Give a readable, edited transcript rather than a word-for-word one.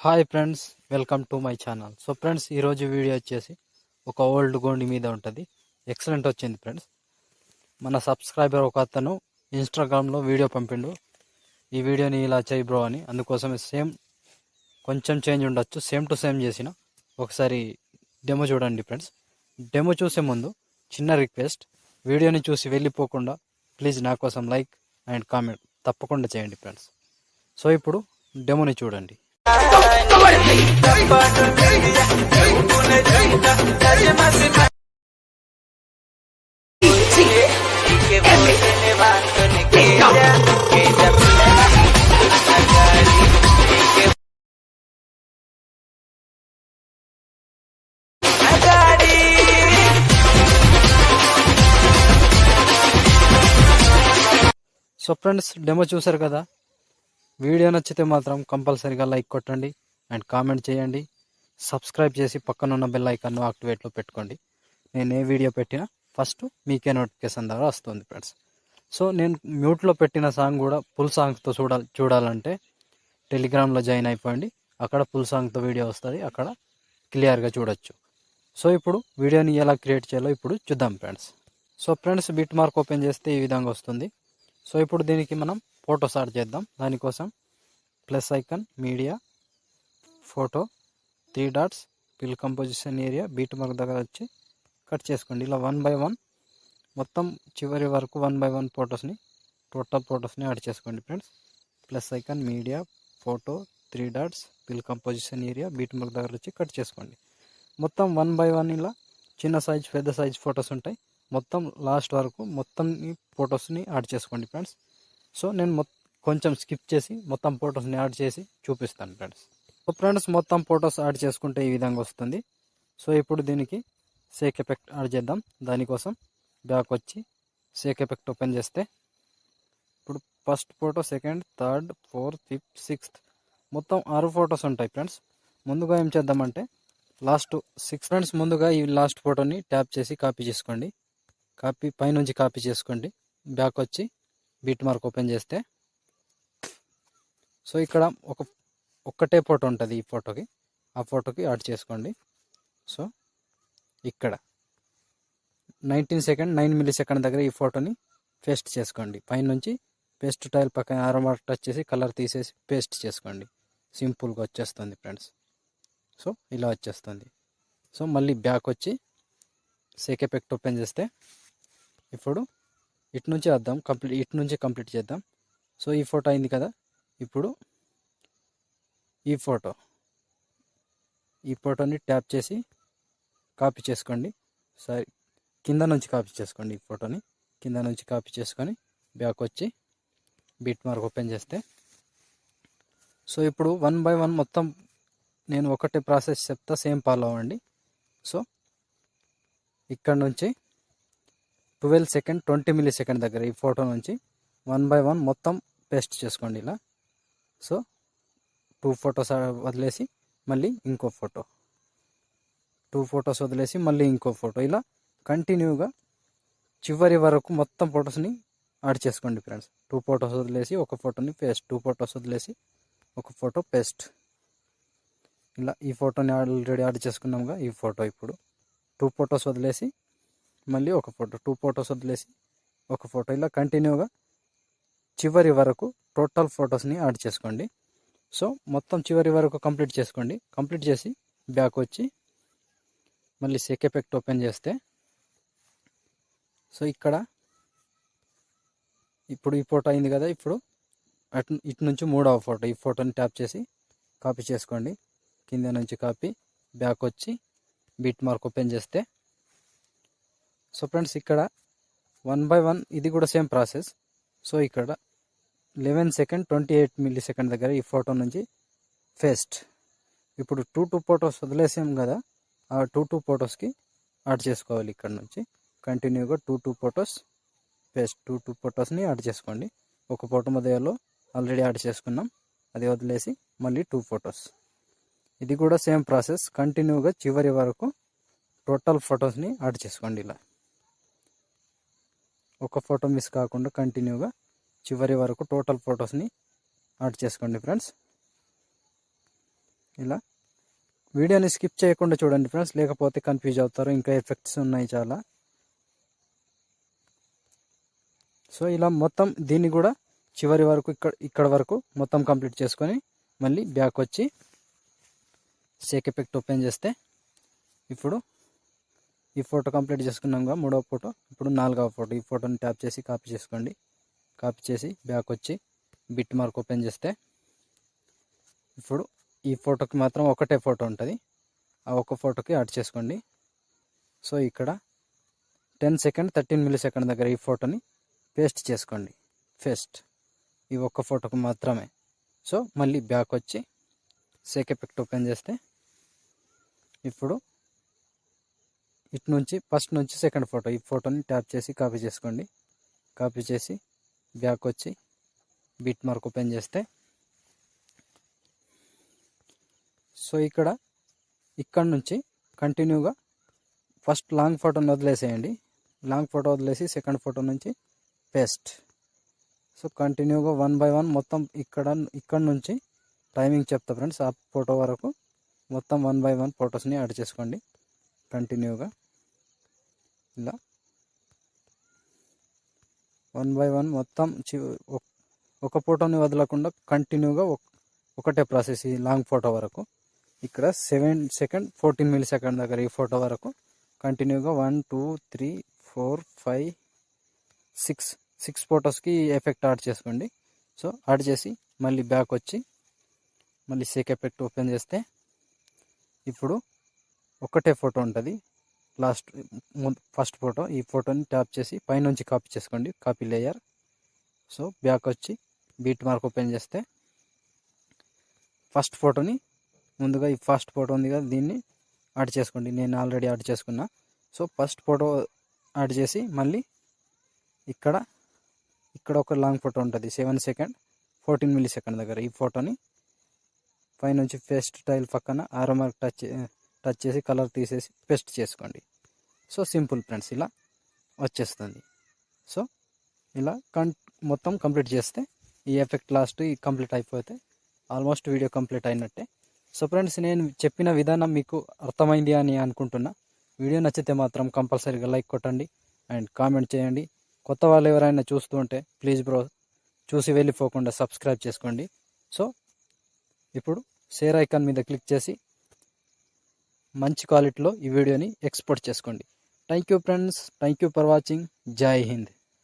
Hi friends, welcome to my channel. So friends, ఈరోజు video వచ్చేసి ఒక ఓల్డ్ గోండి మీద ఉంటుంది. ఎక్సలెంట్ వచ్చింది ఫ్రెండ్స్. మన సబ్స్క్రైబర్ ఒక అతను ఇన్స్టాగ్రామ్లో వీడియో పంపిండు, ఈ వీడియోని ఇలా చేయి బ్రో అని. అందుకోసమే సేమ్ కొంచెం చేంజ్ ఉండొచ్చు, సేమ్ టు సేమ్ చేసిన. ఒకసారి డెమో చూడండి ఫ్రెండ్స్. డెమో చూసే ముందు చిన్న రిక్వెస్ట్, వీడియోని చూసి వెళ్ళిపోకుండా ప్లీజ్ నా కోసం లైక్ అండ్ కామెంట్ తప్పకుండా చేయండి ఫ్రెండ్స్. సో ఇప్పుడు డెమోని చూడండి. సో ఫ్రెండ్స్, డెమో చూసారు కదా. వీడియో నచ్చితే మాత్రం కంపల్సరీగా లైక్ కొట్టండి అండ్ కామెంట్ చేయండి. సబ్స్క్రైబ్ చేసి పక్కనున్న బెల్ ఐకాన్ను యాక్టివేట్లో పెట్టుకోండి. నేను ఏ వీడియో పెట్టినా ఫస్ట్ మీకే నోటిఫికేషన్ ద్వారా వస్తుంది ఫ్రెండ్స్. సో నేను మ్యూట్లో పెట్టిన సాంగ్ కూడా ఫుల్ సాంగ్తో చూడాలంటే టెలిగ్రామ్లో జాయిన్ అయిపోండి. అక్కడ ఫుల్ సాంగ్తో వీడియో వస్తుంది, అక్కడ క్లియర్గా చూడొచ్చు. సో ఇప్పుడు వీడియోని ఎలా క్రియేట్ చేయాలో ఇప్పుడు చూద్దాం friends. So friends, bit mark open చేస్తే ఈ విధంగా వస్తుంది. సో ఇప్పుడు దీనికి మనం ఫోటోస్ యాడ్ చేద్దాం. దానికోసం plus icon, media, photo, 3 dots, fill composition area, beat mark దగ్గర వచ్చి కట్ చేసుకోండి. ఇలా 1 by 1 మొత్తం చివరి వరకు 1 by 1 ఫొటోస్ని, టోటల్ ఫొటోస్ని యాడ్ చేసుకోండి friends. Plus icon, media, photo, 3 dots, fill composition area, beat mark దగ్గర వచ్చి కట్ చేసుకోండి. మొత్తం 1 by 1 ఇలా చిన్న సైజ్ పెద్ద సైజ్ ఫొటోస్ ఉంటాయి. మొత్తం లాస్ట్ వరకు మొత్తం ఈ ఫొటోస్ని యాడ్ చేసుకోండి ఫ్రెండ్స్. సో నేను కొంచెం స్కిప్ చేసి మొత్తం ఫొటోస్ని యాడ్ చేసి చూపిస్తాను ఫ్రెండ్స్. సో ఫ్రెండ్స్, మొత్తం ఫొటోస్ యాడ్ చేసుకుంటే ఈ విధంగా వస్తుంది. సో ఇప్పుడు దీనికి షేక్ ఎఫెక్ట్ యాడ్ చేద్దాం. దానికోసం బ్యాక్ వచ్చి షేక్ ఎఫెక్ట్ ఓపెన్ చేస్తే ఇప్పుడు first photo, second, third, fourth, fifth, sixth మొత్తం 6 ఫొటోస్ ఉంటాయి ఫ్రెండ్స్. ముందుగా ఏం చేద్దామంటే లాస్ట్ 6 ఫ్రెండ్స్, ముందుగా ఈ లాస్ట్ ఫోటోని ట్యాప్ చేసి కాపీ చేసుకోండి. పైనుంచి కాపీ చేసుకోండి. బ్యాక్ వచ్చి బీట్ మార్క్ ఓపెన్ చేస్తే సో ఇక్కడ ఒక్కటే ఫోటో ఉంటుంది. ఈ ఫోటోకి ఆ ఫోటోకి యాడ్ చేసుకోండి. సో ఇక్కడ 19 సెకండ్ 9 మిల్లీ సెకండ్ దగ్గర ఈ ఫోటోని పేస్ట్ చేసుకోండి. పైనుంచి పేస్ట్ టైల్ పక్కన ఆరో మార్క్ టచ్ చేసి కలర్ తీసేసి పేస్ట్ చేసుకోండి. సింపుల్గా వచ్చేస్తుంది ఫ్రెండ్స్. సో ఇలా వచ్చేస్తుంది. సో మళ్ళీ బ్యాక్ వచ్చి షేక్ ఎఫెక్ట్ ఓపెన్ చేస్తే ఇప్పుడు ఇటు నుంచి వద్దాం, ఇటు నుంచి కంప్లీట్ చేద్దాం. సో ఈ ఫోటో అయింది కదా. ఇప్పుడు ఈ ఫోటోని ట్యాప్ చేసి కాపీ చేసుకోండి. సారీ, కింద నుంచి కాపీ చేసుకోండి. ఈ ఫోటోని కింద నుంచి కాపీ చేసుకొని బ్యాక్ వచ్చి బీట్ మార్క్ ఓపెన్ చేస్తే సో ఇప్పుడు 1 by 1 మొత్తం నేను ఒకటే ప్రాసెస్ చెప్తా, సేమ్ ఫాలో అవ్వండి. సో ఇక్కడ నుంచి 12 సెకండ్ 20 మిల్లీ సెకండ్ దగ్గర ఈ ఫోటో నుంచి 1 by 1 మొత్తం పేస్ట్ చేసుకోండి ఇలా. సో 2 ఫొటోస్ వదిలేసి మళ్ళీ ఇంకో ఫోటో, 2 ఫొటోస్ వదిలేసి మళ్ళీ ఇంకో ఫోటో, ఇలా కంటిన్యూగా చివరి వరకు మొత్తం ఫొటోస్ని యాడ్ చేసుకోండి ఫ్రెండ్స్. 2 ఫొటోస్ వదిలేసి ఒక ఫోటోని పేస్ట్, 2 ఫొటోస్ వదిలేసి ఒక ఫోటో పేస్ట్. ఇలా ఈ ఫోటోని ఆల్రెడీ యాడ్ చేసుకున్నాముగా. ఈ ఫోటో ఇప్పుడు 2 ఫొటోస్ వదిలేసి మళ్ళీ ఒక ఫోటో, 2 ఫొటోస్ వదిలేసి ఒక ఫోటో, ఇలా కంటిన్యూగా చివరి వరకు టోటల్ ఫొటోస్ని యాడ్ చేసుకోండి. సో మొత్తం చివరి వరకు కంప్లీట్ చేసుకోండి. కంప్లీట్ చేసి బ్యాక్ వచ్చి మళ్ళీ షేక్ ఎఫెక్ట్ ఓపెన్ చేస్తే సో ఇక్కడ ఇప్పుడు ఈ ఫోటో అయింది కదా. ఇప్పుడు ఇటు నుంచి 3వ ఫోటో, ఈ ఫోటోని ట్యాప్ చేసి కాపీ చేసుకోండి. కింద నుంచి కాపీ, బ్యాక్ వచ్చి బీట్ మార్క్ ఓపెన్ చేస్తే సో ఫ్రెండ్స్ ఇక్కడ 1 by 1 ఇది కూడా సేమ్ ప్రాసెస్. సో ఇక్కడ 11 సెకండ్ 28 మిల్లీ సెకండ్ దగ్గర ఈ ఫోటో నుంచి పేస్ట్. ఇప్పుడు 2 ఫొటోస్ వదిలేసాం కదా, ఆ 2 ఫొటోస్కి యాడ్ చేసుకోవాలి. ఇక్కడ నుంచి కంటిన్యూగా 2 ఫొటోస్ పేస్ట్, 2 ఫొటోస్ని యాడ్ చేసుకోండి. ఒక ఫోటో మధ్యలో ఆల్రెడీ యాడ్ చేసుకున్నాం, అది వదిలేసి మళ్ళీ 2 ఫొటోస్. ఇది కూడా సేమ్ ప్రాసెస్. కంటిన్యూగా చివరి వరకు టోటల్ ఫొటోస్ని యాడ్ చేసుకోండి. ఇలా ఒక ఫోటో మిస్ కాకుండా కంటిన్యూగా చివరి వరకు టోటల్ ఫొటోస్ని యాడ్ చేసుకోండి ఫ్రెండ్స్. ఇలా వీడియోని స్కిప్ చేయకుండా చూడండి ఫ్రెండ్స్, లేకపోతే కన్ఫ్యూజ్ అవుతారు. ఇంకా ఎఫెక్ట్స్ ఉన్నాయి చాలా. సో ఇలా మొత్తం దీన్ని కూడా చివరి వరకు ఇక్కడ వరకు మొత్తం కంప్లీట్ చేసుకొని మళ్ళీ బ్యాక్ వచ్చి షేక్ ఎఫెక్ట్ ఓపెన్ చేస్తే ఇప్పుడు ఈ ఫోటో కంప్లీట్ చేసుకున్నాం. మూడవ ఫోటో, ఇప్పుడు 4వ ఫోటో. ఈ ఫోటోని ట్యాప్ చేసి కాపీ చేసుకోండి. కాపీ చేసి బ్యాక్ వచ్చి బిట్ మార్క్ ఓపెన్ చేస్తే ఇప్పుడు ఈ ఫోటోకి మాత్రం ఒకటే ఫోటో ఉంటుంది. ఆ ఒక్క ఫోటోకి యాడ్ చేసుకోండి. సో ఇక్కడ 10 సెకండ్ 13 మిల్లీ సెకండ్ దగ్గర ఈ ఫోటోని పేస్ట్ చేసుకోండి. ఈ ఒక్క ఫోటోకి మాత్రమే. సో మళ్ళీ బ్యాక్ వచ్చి షేక్ ఎఫెక్ట్ ఓపెన్ చేస్తే ఇప్పుడు ఇటు నుంచి ఫస్ట్ నుంచి సెకండ్ ఫోటో, ఈ ఫోటోని ట్యాప్ చేసి కాపీ చేసుకోండి. కాపీ చేసి బ్యాక్ వచ్చి బిట్ మార్క్ ఓపెన్ చేస్తే సో ఇక్కడ నుంచి కంటిన్యూగా ఫస్ట్ లాంగ్ ఫోటోని వదిలేసేయండి. లాంగ్ ఫోటో వదిలేసి సెకండ్ ఫోటో నుంచి పేస్ట్. సో కంటిన్యూగా 1 బై 1 మొత్తం ఇక్కడ నుంచి టైమింగ్ చెప్తా ఫ్రెండ్స్. ఆ ఫోటో వరకు మొత్తం 1 బై 1 ఫొటోస్ని యాడ్ చేసుకోండి కంటిన్యూగా. ఇలా 1 బై 1 మొత్తం ఒక ఫోటోని వదలకుండా కంటిన్యూగా ఒకటే ప్రాసెస్ ఈ లాంగ్ ఫోటో వరకు. ఇక్కడ 7 సెకండ్ 14 మిల్లీ సెకండ్ దగ్గర ఈ ఫోటో వరకు కంటిన్యూగా 1 2 3 4 5 6 ఫొటోస్కి ఎఫెక్ట్ యాడ్ చేసుకోండి. సో యాడ్ చేసి మళ్ళీ బ్యాక్ వచ్చి మళ్ళీ షేక్ ఎఫెక్ట్ ఓపెన్ చేస్తే ఇప్పుడు ఒకటే ఫోటో ఉంటుంది ఫస్ట్ ఫోటో. ఈ ఫోటోని ట్యాప్ చేసి పైనుంచి కాపీ చేసుకోండి, కాపీ లేయర్. సో బ్యాక్ వచ్చి బీట్ మార్క్ ఓపెన్ చేస్తే ఫస్ట్ ఫోటోని ముందుగా ఈ ఫస్ట్ ఫోటో ఉంది కదా దీన్ని యాడ్ చేసుకోండి. నేను ఆల్రెడీ యాడ్ చేసుకున్నా. సో ఫస్ట్ ఫోటో యాడ్ చేసి మళ్ళీ ఇక్కడ ఒక లాంగ్ ఫోటో ఉంటుంది 7 సెకండ్ 14 మిల్లీ సెకండ్ దగ్గర. ఈ ఫోటోని పైనుంచి పేస్ట్ టైల్ పక్కన ఆరో మార్క్ టచ్ చేసి కలర్ తీసేసి పేస్ట్ చేసుకోండి. సో సింపుల్ ఫ్రెండ్స్, ఇలా వచ్చేస్తుంది. సో ఇలా మొత్తం కంప్లీట్ చేస్తే ఈ ఎఫెక్ట్ లాస్ట్ కంప్లీట్ అయిపోతే ఆల్మోస్ట్ వీడియో కంప్లీట్ అయినట్టే. సో ఫ్రెండ్స్, నేను చెప్పిన విధానం మీకు అర్థమైంది అని అనుకుంటున్నా. వీడియో నచ్చితే మాత్రం కంపల్సరీగా లైక్ కొట్టండి అండ్ కామెంట్ చేయండి. కొత్త వాళ్ళు ఎవరైనా చూస్తూ ఉంటే ప్లీజ్ బ్రో చూసి వెళ్ళిపోకుండా సబ్స్క్రైబ్ చేసుకోండి. సో ఇప్పుడు షేర్ ఐకాన్ మీద క్లిక్ చేసి మంచి క్వాలిటీలో ఈ వీడియోని ఎక్స్పోర్ట్ చేసుకోండి. Thank you friends, thank you for watching. జై హింద్.